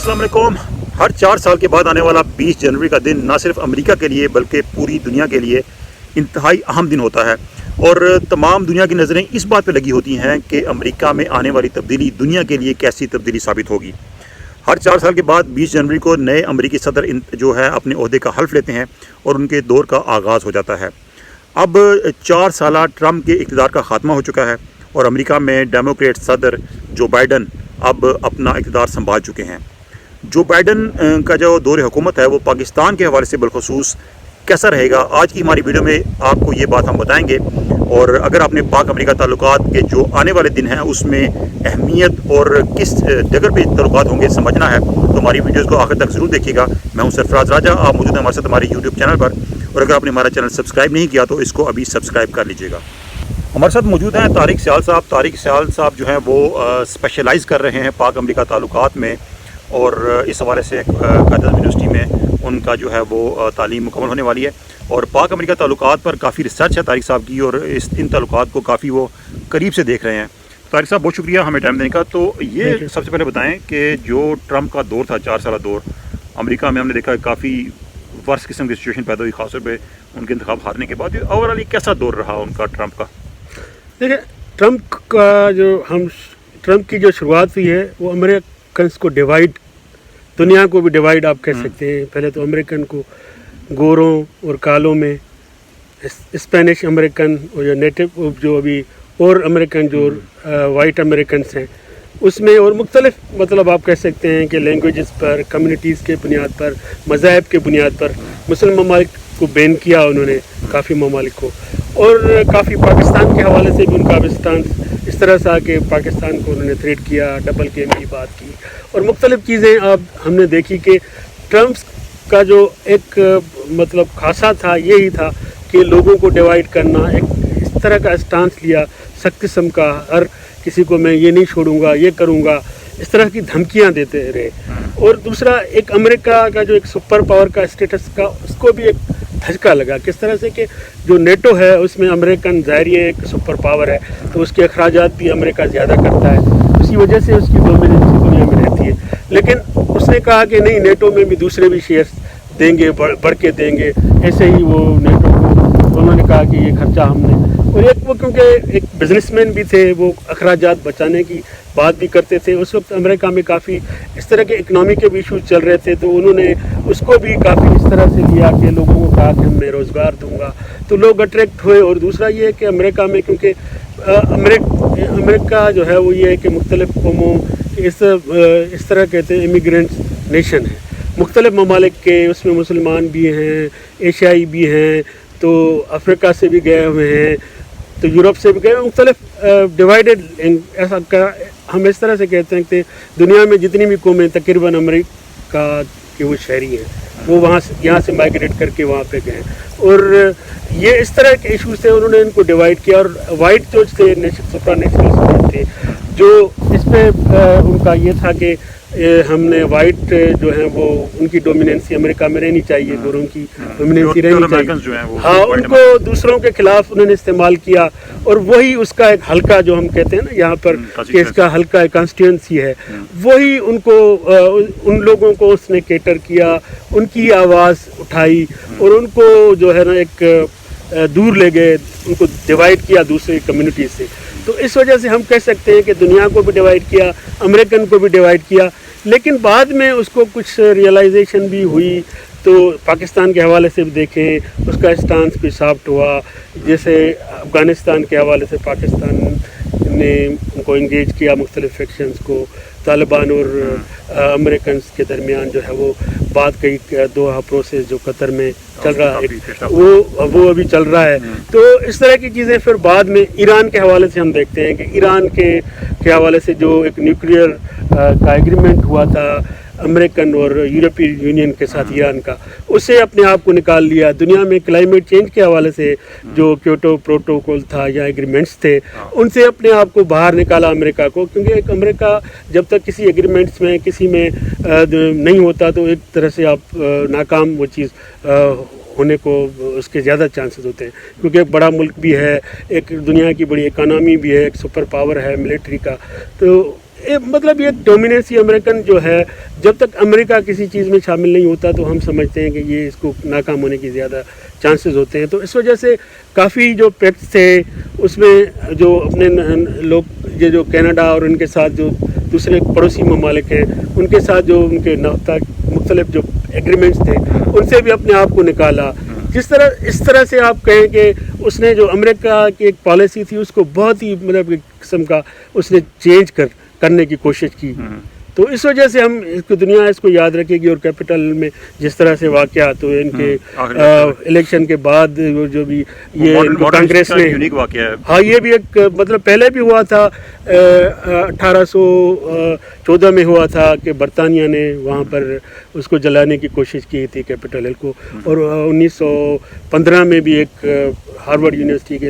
अस्सलाम वालेकुम। हर 4 साल के बाद आने वाला 20 जनवरी का दिन न सिर्फ अमेरिका के लिए बल्कि पूरी दुनिया के लिए इंतहाई अहम दिन होता है और तमाम दुनिया की नज़रें इस बात पर लगी होती हैं कि अमेरिका में आने वाली तब्दीली दुनिया के लिए कैसी तब्दीली साबित होगी। हर 4 साल के बाद 20 जनवरी को नए अमेरिकी सदर जो है अपने ओहदे का हल्फ लेते हैं और उनके दौर का आगाज़ हो जाता है। अब 4 साल ट्रंप के इक़्तिदार का ख़ात्मा हो चुका है और अमेरिका में डेमोक्रेट सदर जो बाइडन अब अपना इक़्तिदार संभाल चुके हैं। जो बाइडन का जो दौर हुकूमत है वो पाकिस्तान के हवाले से बिलखसूस कैसा रहेगा, आज की हमारी वीडियो में आपको ये बात हम बताएंगे। और अगर आपने पाक अमेरिका ताल्लुकात के जो आने वाले दिन हैं उसमें अहमियत और किस जगह पे ताल्लुकात होंगे समझना है तो हमारी वीडियोज़ को आखिर तक ज़रूर देखिएगा। मैं हूं सरफराज राजा, आप मौजूद हैं हमारे साथ हमारे यूट्यूब चैनल पर, और अगर आपने हमारा चैनल सब्सक्राइब नहीं किया तो इसको अभी सब्सक्राइब कर लीजिएगा। हमारे साथ मौजूद हैं तारिक सियाल साहब। तारिक सियाल साहब जो हैं वो स्पेशलाइज़ कर रहे हैं पाक अमेरिका ताल्लुकात में और इस हवाले से कायद यूनिवर्सिटी में उनका जो है वो तालीम मुकम्मल होने वाली है और पाक अमेरिका ताल्लुकात पर काफ़ी रिसर्च है तारिक साहब की और इन ताल्लुकात को काफ़ी वो करीब से देख रहे हैं। तारिक साहब बहुत शुक्रिया हमें टाइम देने का। तो ये सबसे पहले बताएं कि जो ट्रंप का दौर था 4 साल दौर, अमेरिका में हमने देखा है काफ़ी वर्स्ट किस्म की सिचुएशन पैदा हुई, खासतौर पर उनके इंतखाब हारने के बाद। ओवरऑल कैसा दौर रहा उनका ट्रंप का? देखिए, ट्रंप की जो शुरुआत हुई है वो अमेरिकन्स को डिवाइड, दुनिया को भी डिवाइड आप कह सकते हैं। पहले तो अमेरिकन को गोरों और कालों में, स्पेनिश अमेरिकन और जो नेटिव जो अभी और अमेरिकन जो वाइट अमेरिकन हैं उसमें, और मुख्तलिफ मतलब आप कह सकते हैं कि लैंग्वेजेस पर, कम्युनिटीज़ के बुनियाद पर, मज़ाहब के बुनियाद पर मुस्लिम ममालिक को बैन किया उन्होंने, काफ़ी ममालिक को। और काफ़ी पाकिस्तान के हवाले से भी उनका स्टांस इस तरह से कि पाकिस्तान को उन्होंने थ्रेट किया, डबल गेम की बात की और मुख्तलिफ चीज़ें अब हमने देखी कि ट्रंप का जो एक मतलब खासा था यही था कि लोगों को डिवाइड करना, एक इस तरह का स्टांस लिया सख्त किस्म का, हर किसी को मैं ये नहीं छोड़ूंगा, ये करूंगा, इस तरह की धमकियां देते रहे। और दूसरा, एक अमेरिका का जो एक सुपर पावर का स्टेटस का उसको भी एक धचका लगा, किस तरह से कि जो नेटो है उसमें अमेरिकन ज़ाहिर एक सुपर पावर है तो उसके अखराजात भी अमेरिका ज़्यादा करता है, उसी वजह से उसकी डोमिनेंसी दुनिया में रहती है। लेकिन उसने कहा कि नहीं, नेटो में भी दूसरे भी शेयर्स देंगे, बढ़ के देंगे। ऐसे ही वो नेटो को उन्होंने कहा कि ये खर्चा हमने, और एक वो क्योंकि एक बिजनेसमैन भी थे, वो अखराजात बचाने की बात भी करते थे। उस वक्त अमेरिका में काफ़ी इस तरह के इकनॉमी के भी इशूज़ चल रहे थे तो उन्होंने उसको भी काफ़ी इस तरह से लिया कि लोगों को कहा कि मैं रोज़गार दूंगा, तो लोग अट्रैक्ट हुए। और दूसरा ये है कि अमेरिका में, क्योंकि अमेरिका जो है वो ये है कि मुख्तलिफ कौमों इस तरह कहते हैं इमिग्रेंट्स नेशन है, मुख्तलिफ ममालिक के, उसमें मुसलमान भी हैं, एशियाई भी हैं, तो अफ्रीका से भी गए हुए हैं, तो यूरोप से भी गए, मुख्तलिफ डिवाइडेड। ऐसा हम इस तरह से कहते हैं कि दुनिया में जितनी भी कौमें तकरीबन अमेरिका के वो शहरी हैं, वो यहाँ से माइग्रेट करके वहाँ पे गए। और ये इस तरह के इशूज़ थे, उन्होंने इनको डिवाइड किया। और वाइट जो थे सुप्रा नेशनल थे, जो इस पर उनका ये था कि हमने वाइट जो है वो उनकी डोमिनेंसी अमेरिका में रहनी चाहिए, गोरों की डोमिनेंसी रहनी चाहिए। हाँ, उनको दूसरों के खिलाफ उन्होंने इस्तेमाल किया और वही उसका एक हल्का जो हम कहते हैं ना यहाँ पर कि इसका हल्का एक कॉन्स्टिट्यूंसी है, वही उनको उन लोगों को उसने केटर किया, उनकी आवाज़ उठाई और उनको जो है ना एक दूर ले गए, उनको डिवाइड किया दूसरी कम्युनिटी से। तो इस वजह से हम कह सकते हैं कि दुनिया को भी डिवाइड किया, अमेरिकन को भी डिवाइड किया। लेकिन बाद में उसको कुछ रियलाइजेशन भी हुई, तो पाकिस्तान के हवाले से भी देखें उसका स्टांस भी सॉफ्ट हुआ। जैसे अफ़गानिस्तान के हवाले से पाकिस्तान ने उनको इंगेज किया, मुख्तलिफ फैक्शंस को, तालिबान और अमेरिकन के दरमियान जो है वो बात कही, दोहा प्रोसेस जो कतर में चल रहा है वो अभी चल रहा है। तो इस तरह की चीज़ें फिर बाद में ईरान के हवाले से हम देखते हैं कि ईरान के हवाले से जो एक न्यूक्लियर का एग्रीमेंट हुआ था अमेरिकन और यूरोपीय यूनियन के साथ ईरान का, उससे अपने आप को निकाल लिया। दुनिया में क्लाइमेट चेंज के हवाले से जो क्योटो प्रोटोकॉल था या एग्रीमेंट्स थे, उनसे अपने आप को बाहर निकाला अमेरिका को, क्योंकि एक अमेरिका जब तक किसी एग्रीमेंट्स में किसी में नहीं होता तो एक तरह से आप नाकाम वो चीज़ होने को उसके ज़्यादा चांसेस होते हैं, क्योंकि एक बड़ा मुल्क भी है, एक दुनिया की बड़ी इकानमी भी है, एक सुपर पावर है मिलिट्री का। तो مطلب یہ ڈومیننسی امریکن جو ہے، جب تک امریکہ کسی چیز میں شامل نہیں ہوتا تو ہم سمجھتے ہیں کہ یہ اس کو ناکام ہونے کی زیادہ چانسز ہوتے ہیں. تو اس وجہ سے کافی جو پیکٹس تھے اس میں جو اپنے لوگ یہ جو کینیڈا اور ان کے ساتھ جو دوسرے پڑوسی ممالک ہیں ان کے ساتھ جو ان کے مختلف جو ایگریمنٹس تھے ان سے بھی اپنے آپ کو نکالا. اس طرح سے آپ کہیں کہ اس نے جو امریکہ کی ایک پالیسی تھی اس کو بہت ہی مطلب ایک قسم کا اس نے چینج کرنے کی کوشش کی. تو اس وجہ سے ہم اس کو دنیا اس کو یاد رکھے گی. اور کیپٹل میں جس طرح سے واقعات ہوئے ان کے الیکشن کے بعد جو بھی یہ کانگریس نے یونیک واقعہ ہے. ہاں یہ بھی ایک مطلب پہلے بھی ہوا تھا 1814 میں ہوا تھا کہ برطانیہ نے وہاں پر اس کو جلانے کی کوشش کی تھی کیپٹل ہل کو. اور 1915 میں بھی ایک ہارورڈ یونیورسٹی کے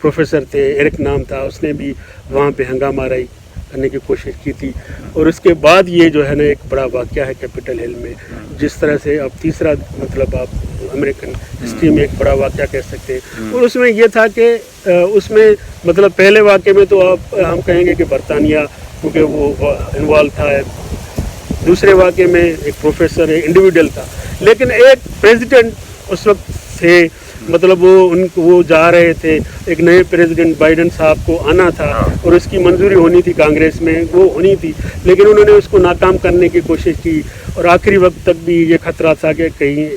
پروفیسر تھے، ایرک نام تھا، اس نے بھی وہاں پہ ہنگامہ آرائی کرنے کی کوشش کی تھی. اور اس کے بعد یہ جو ہے نا ایک بڑا واقعہ ہے کیپٹل ہل میں، جس طرح سے اب تیسرا مطلب آپ امریکن ہسٹری میں ایک بڑا واقعہ کہہ سکتے ہیں. اور اس میں یہ تھا کہ اس میں مطلب پہلے واقعے میں تو آپ ہم کہیں گے کہ برطانیہ کیونکہ وہ انوالو تھا. دوسرے واقعے میں ایک پروفیسر انڈیویڈول تھا، لیکن ایک پریزیڈنٹ اس وقت تھے، مطلب وہ جا رہے تھے، ایک نئے پریزیڈنٹ بائیڈن صاحب کو آنا تھا اور اس کی منظوری ہونی تھی کانگریس میں، وہ ہونی تھی، لیکن انہوں نے اس کو ناکام کرنے کی کوشش کی. اور آخری وقت تک بھی یہ خطرہ تھا کہ کہیں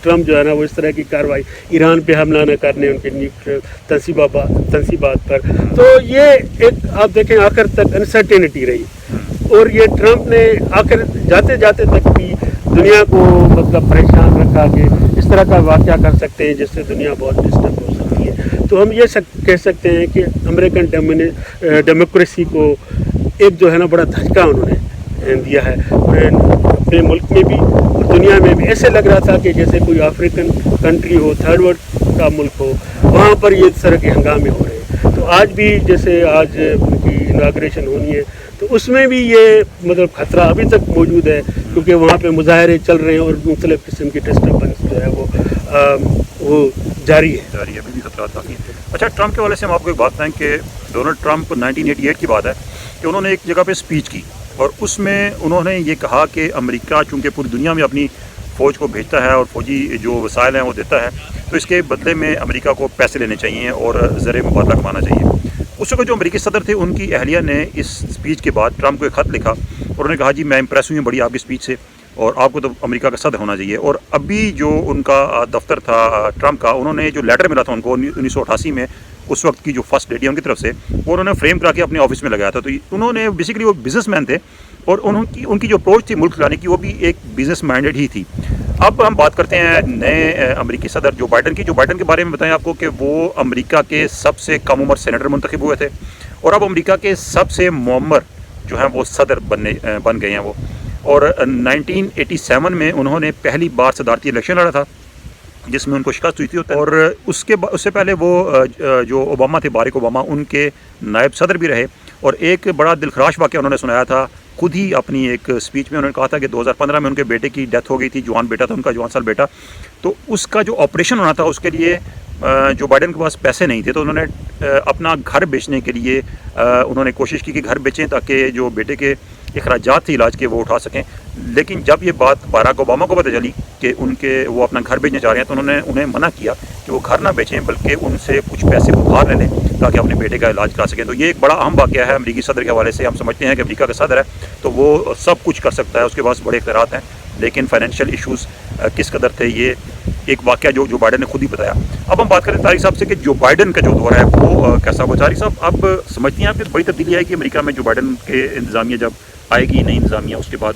ٹرمپ جو ہے نا وہ اس طرح کی کارروائی ایران پہ حملہ نہ کرنے ان کے نیوکلیئر تنصیبات پر. تو یہ ایک آپ دیکھیں آخر تک انسرٹینٹی رہی. اور یہ ٹرمپ نے آخر جاتے جاتے تک بھی دنیا کو مطلب پریشان رکھا کہ اس طرح کا واقعہ کر سکتے ہیں جس سے دنیا بہت ڈسٹرب ہو سکتی ہے. تو ہم یہ کہہ سکتے ہیں کہ امریکن ڈیموکریسی کو ایک جو ہے نا بڑا دھچکا انہوں نے دیا ہے اپنے ملک میں بھی اور دنیا میں بھی. ایسے لگ رہا تھا کہ جیسے کوئی افریقن کنٹری ہو، تھرڈ ورلڈ کا ملک ہو، وہاں پر یہ اس طرح کے ہنگامے ہو رہے ہیں. تو آج بھی جیسے آج ان کی اناگریشن ہونی ہے تو اس میں بھی یہ مطلب خطرہ ابھی تک موجود ہے، کیونکہ وہاں پہ مظاہرے چل رہے ہیں اور مختلف قسم کی ڈسٹربنس جو ہے وہ جاری ہے. ابھی بھی خطرات کافی. اچھا، ٹرمپ کے والے سے ہم آپ کو ایک بات بتائیں کہ ڈونلڈ ٹرمپ 1988 کی بات ہے کہ انہوں نے ایک جگہ پہ اسپیچ کی اور اس میں انہوں نے یہ کہا کہ امریکہ چونکہ پوری دنیا میں اپنی فوج کو بھیجتا ہے اور فوجی جو وسائل ہیں وہ دیتا ہے، تو اس کے بدلے میں امریکہ کو پیسے لینے چاہیے اور زر مبادلہ کمانا چاہیے. اس وقت جو امریکی صدر تھے ان کی اہلیہ نے اس اسپیچ کے بعد ٹرمپ کو ایک خط لکھا اور انہوں نے کہا جی میں امپریس ہوئی ہوں بڑی آپ کی اسپیچ سے اور آپ کو تو امریکہ کا صدر ہونا چاہیے. اور ابھی جو ان کا دفتر تھا ٹرمپ کا، انہوں نے جو لیٹر ملا تھا ان کو 1988 میں اس وقت کی جو فرسٹ لیڈی ان کی طرف سے، وہ انہوں نے فریم کرا کے اپنے آفس میں لگایا تھا. تو انہوں نے بیسیکلی وہ بزنس مین تھے اور ان کی جو اپروچ تھی ملک چلانے کی وہ بھی ایک بزنس مائنڈیڈ ہی تھی. اب ہم بات کرتے ہیں نئے امریکی صدر جو بائیڈن کی. جو بائیڈن کے بارے میں بتائیں آپ کو کہ وہ امریکہ کے سب سے کم عمر سینیٹر منتخب ہوئے تھے اور اب امریکہ کے سب سے معمر جو ہیں وہ صدر بن گئے ہیں وہ. اور 1987 میں انہوں نے پہلی بار صدارتی الیکشن لڑا تھا جس میں ان کو شکست ہوئی تھی. اور اس سے پہلے وہ جو اوباما تھے، باراک اوباما، ان کے نائب صدر بھی رہے. اور ایک بڑا دلخراش واقعہ انہوں نے سنایا تھا خود ہی اپنی ایک اسپیچ میں. انہوں نے کہا تھا کہ 2015 میں ان کے بیٹے کی ڈیتھ ہو گئی تھی، جوان بیٹا تھا ان کا، جوان سال بیٹا. تو اس کا جو آپریشن ہونا تھا اس کے لیے جو بائیڈن کے پاس پیسے نہیں تھے تو انہوں نے اپنا گھر بیچنے کے لیے انہوں نے کوشش کی کہ گھر بیچیں تاکہ جو بیٹے کے اخراجات تھے علاج کے وہ اٹھا سکیں. لیکن جب یہ بات باراک اوباما کو پتہ چلی کہ وہ اپنا گھر بیچنے چاہ رہے ہیں تو انہوں نے انہیں منع کیا کہ وہ گھر نہ بیچیں بلکہ ان سے کچھ پیسے ادھار لے لیں تاکہ اپنے بیٹے کا علاج کرا سکیں. تو یہ ایک بڑا اہم واقعہ ہے امریکی صدر کے حوالے سے. ہم سمجھتے ہیں کہ امریکہ کا صدر ہے تو وہ سب کچھ کر سکتا ہے، اس کے پاس بڑے اختیارات ہیں، لیکن فائنینشیل ایشوز کس قدر تھے یہ ایک واقعہ جو بائیڈن نے خود ہی بتایا. اب ہم بات کریں طارق صاحب سے کہ جو بائیڈن کا جو دور ہے وہ کیسا ہوا. طارق صاحب آپ سمجھتی ہیں آپ کی بڑی تبدیلی آئے گی امریکہ میں جو بائیڈن کے انتظامیہ جب آئے گی نئی انتظامیہ اس کے بعد؟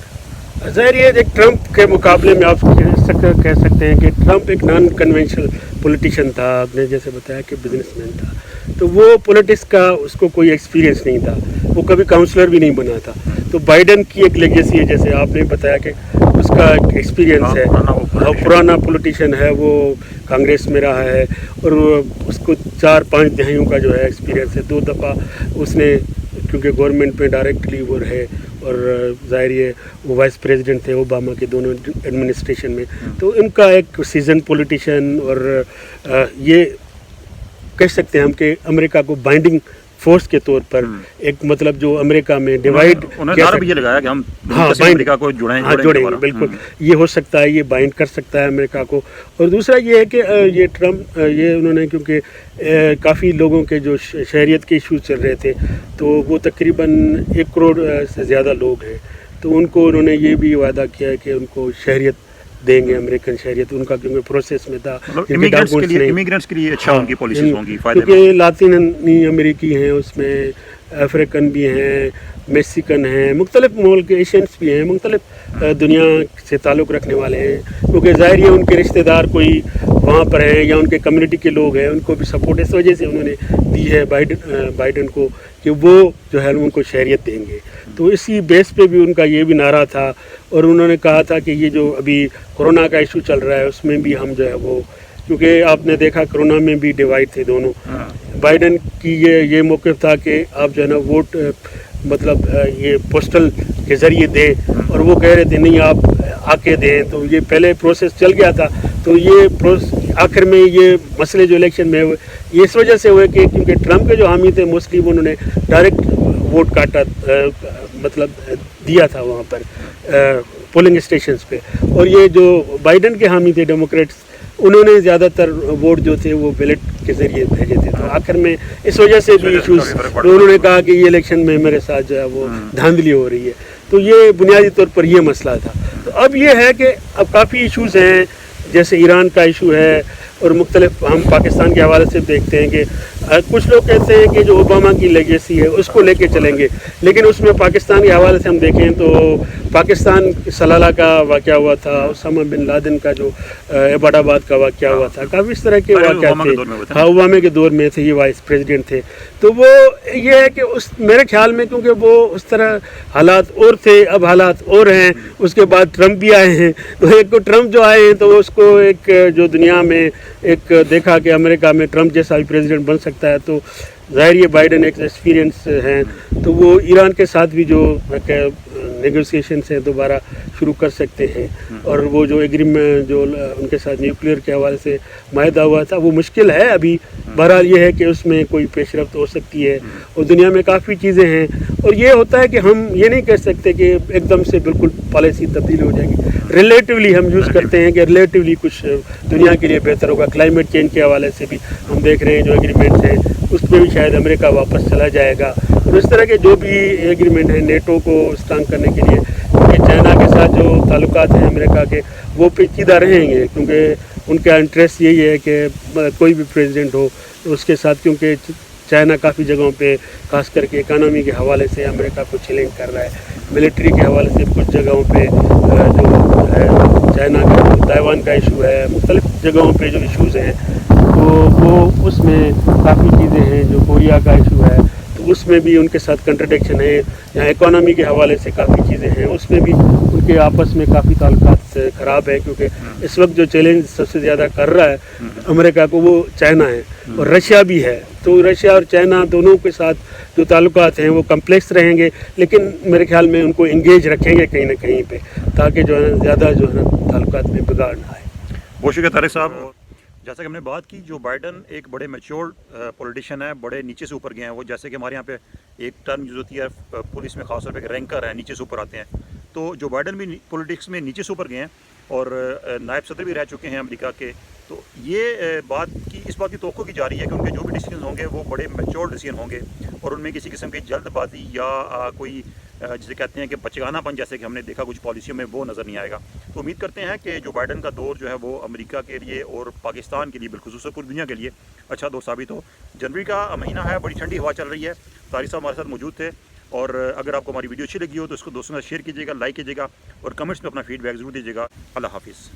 ظاہر یہ ایک ٹرمپ کے مقابلے میں آپ کہہ سکتے ہیں کہ ٹرمپ ایک نان کنونشنل پولیٹیشین تھا. آپ نے جیسے بتایا کہ بزنس مین تھا، تو وہ پولیٹکس کا اس کو کوئی ایکسپیرینس نہیں تھا، وہ کبھی کاؤنسلر بھی نہیں بنا تھا. تو بائیڈن کی ایک لیگیسی ہے، جیسے آپ نے بتایا کہ اس کا ایک ایکسپیرینس ہے، پرانا پولیٹیشین ہے، وہ کانگریس میں رہا ہے اور اس کو 4-5 دہائیوں کا جو ہے ایکسپیرینس ہے. 2 دفعہ اس نے کیونکہ گورنمنٹ میں ڈائریکٹلی وہ رہے اور ظاہر یہ وہ وائس پریزیڈنٹ تھے اوباما کے دونوں ایڈمنسٹریشن میں. تو ان کا ایک سیزن پولیٹیشین اور یہ کہہ سکتے ہیں ہم کہ امریکہ کو بائنڈنگ फोर्स के तौर पर एक मतलब जो अमेरिका में डिवाइड उन्होंने नारा भी ये लगाया कि हम हाँ, अमेरिका को जोड़ेंगे बिल्कुल ये हो सकता है, ये बाइंड कर सकता है अमेरिका को। और दूसरा ये है कि ये ट्रम्प ये उन्होंने क्योंकि काफ़ी लोगों के जो शहरियत के इशू चल रहे थे, तो वो तकरीबन 1 करोड़ से ज़्यादा लोग हैं, तो उनको उन्होंने ये भी वादा किया है कि उनको शहरियत देंगे, अमेरिकन शहरियत उनका, क्योंकि प्रोसेस में था। इमिग्रेंट्स के लिए अच्छा उनकी पॉलिसीज होंगी, क्योंकि लातीनी अमेरिकी हैं, उसमें अफ्रीकन भी हैं, मेक्सिकन हैं, मुख्तलिफ मुल्क एशियंस भी हैं, मुख्तलिफ दुनिया से ताल्लुक़ रखने वाले हैं, क्योंकि ज़ाहिर है उनके रिश्तेदार कोई वहाँ पर हैं या उनके कम्युनिटी के लोग हैं, उनको भी सपोर्ट इस वजह से उन्होंने दी है बाइडन को कि वो जो है उनको शहरियत देंगे। तो इसी बेस पे भी उनका ये भी नारा था, और उन्होंने कहा था कि ये जो अभी कोरोना का इशू चल रहा है उसमें भी हम जो है वो, क्योंकि आपने देखा कोरोना में भी डिवाइड थे दोनों। बाइडन की ये मौक़िफ़ था कि आप जो है ना वोट मतलब ये पोस्टल के ज़रिए दें, और वो कह रहे थे नहीं आप आके दें। तो ये पहले प्रोसेस चल गया था, तो ये आखिर में ये मसले जो इलेक्शन में हुए ये इस वजह से हुए कि क्योंकि ट्रम्प के जो हामी थे मोस्टली वो उन्होंने डायरेक्ट वोट काटा मतलब दिया था वहाँ पर पोलिंग स्टेशंस पे, और ये जो बाइडन के हामी थे डेमोक्रेट्स उन्होंने ज़्यादातर वोट जो थे वो बैलेट के ज़रिए भेजे थे। तो आखिर में इस वजह से भी इशूज़, तो उन्होंने कहा कि ये इलेक्शन में मेरे साथ जो है वो धांधली हो रही है। तो ये बुनियादी तौर पर ये मसला था। तो अब ये है कि अब काफ़ी इशूज़ हैं, जैसे ईरान का इशू है, और मुख्तलिफ हम पाकिस्तान के हवाले से देखते हैं कि कुछ लोग कहते हैं कि जो ओबामा की लेगेसी है उसको लेके चलेंगे, लेकिन उसमें पाकिस्तान के हवाले से हम देखें तो पाकिस्तान सलाला का वाक़या हुआ था, उसामा बिन लादेन का जो एबाटाबाद का वाक़या हुआ था, काफ़ी इस तरह के वाक़या थे। हाँ, ओबामा के दौर में थे, ये वाइस प्रेसिडेंट थे। तो वो ये है कि उस मेरे ख्याल में क्योंकि वो उस तरह हालात और थे, अब हालात और हैं, उसके बाद ट्रम्प भी आए हैं। तो एक को ट्रम्प जो आए हैं तो उसको एक जो दुनिया में एक देखा कि अमेरिका में ट्रम्प जैसा भी प्रेसिडेंट बन सकता है, तो ज़ाहिर ये बाइडन एक एक्सपीरियंस हैं, तो वो ईरान के साथ भी जो नेगोशिएशंस हैं दोबारा शुरू कर सकते हैं। और वो जो एग्रीमेंट जो उनके साथ न्यूक्लियर के हवाले से मायदा हुआ था वो मुश्किल है अभी, बहरहाल ये है कि उसमें कोई पेशरफ्त हो सकती है, और दुनिया में काफ़ी चीज़ें हैं। और ये होता है कि हम ये नहीं कह सकते कि एकदम से बिल्कुल पॉलिसी तब्दील हो जाएगी, रिलेटिवली हम यूज़ करते हैं कि रिलेटिवली कुछ दुनिया के लिए बेहतर होगा। क्लाइमेट चेंज के हवाले से भी हम देख रहे हैं जो एग्रीमेंट्स हैं उसमें भी शायद अमेरिका वापस चला जाएगा, और इस तरह के जो भी एग्रीमेंट हैं नेटो को स्ट्रांग करने के लिए, क्योंकि चाइना के साथ जो ताल्लुकात हैं अमेरिका के वो पेचीदा रहेंगे, क्योंकि उनका इंटरेस्ट यही है कि कोई भी प्रेसिडेंट हो तो उसके साथ, क्योंकि चाइना काफ़ी जगहों पे खास करके इकानमी के हवाले से अमेरिका को चैलेंज कर रहा है, मिलिट्री के हवाले से कुछ जगहों पे जो है चाइना का ताइवान का इशू है, मुख्तलिफ जगहों पे जो इशूज़ हैं तो वो उसमें काफ़ी चीज़ें हैं, जो कोरिया का इशू है तो उसमें भी उनके साथ कंट्रडिक्शन है, या इकोनॉमी के हवाले से काफ़ी चीज़ें हैं उसमें भी उनके आपस में काफ़ी ताल्लुकात ख़राब है, क्योंकि इस वक्त जो चैलेंज सबसे ज़्यादा कर रहा है अमेरिका को वो चाइना है, और रशिया भी है। तो रशिया और चाइना दोनों के साथ जो ताल्लुकात हैं वो कम्प्लेक्स रहेंगे, लेकिन मेरे ख्याल में उनको इंगेज रखेंगे कहीं ना कहीं पे, ताकि जो है ज़्यादा जो है ना ताल्लुकात में बिगाड़ ना आए। बहुत शुक्रिया तारिक साहब। जैसा कि हमने बात की, जो बाइडन एक बड़े मैच्योर पॉलिटिशियन है, बड़े नीचे से ऊपर गए हैं वो, जैसे कि हमारे यहाँ पे एक टर्म यूज़ होती है पुलिस में, खासतौर पे एक रैंकर है, नीचे से ऊपर आते हैं। तो जो बाइडन भी पॉलिटिक्स में नीचे से ऊपर गए हैं और नायब सदर भी रह चुके हैं अमेरिका के, तो ये इस बात की तवक्को की जा रही है कि उनके जो भी डिसीजन होंगे वो बड़े मैच्योर डिसीजन होंगे, और उनमें किसी किस्म की जल्दबाजी या कोई जिसे कहते हैं कि बचगानापन जैसे कि हमने देखा कुछ पॉलिसियों में, वो नज़र नहीं आएगा। तो उम्मीद करते हैं कि जो बाइडन का दौर जो है वो अमेरिका के लिए और पाकिस्तान के लिए, बिलखुसूस पूरी दुनिया के लिए अच्छा दौर साबित हो। जनवरी का महीना है, बड़ी ठंडी हवा चल रही है। तारिक साहब हमारे साथ मौजूद थे, और अगर आपको हमारी वीडियो अच्छी लगी हो तो इसको दोस्तों के साथ शेयर कीजिएगा, लाइक कीजिएगा, और कमेंट्स में अपना फीडबैक ज़रूर दीजिएगा। अल्लाह हाफिज़।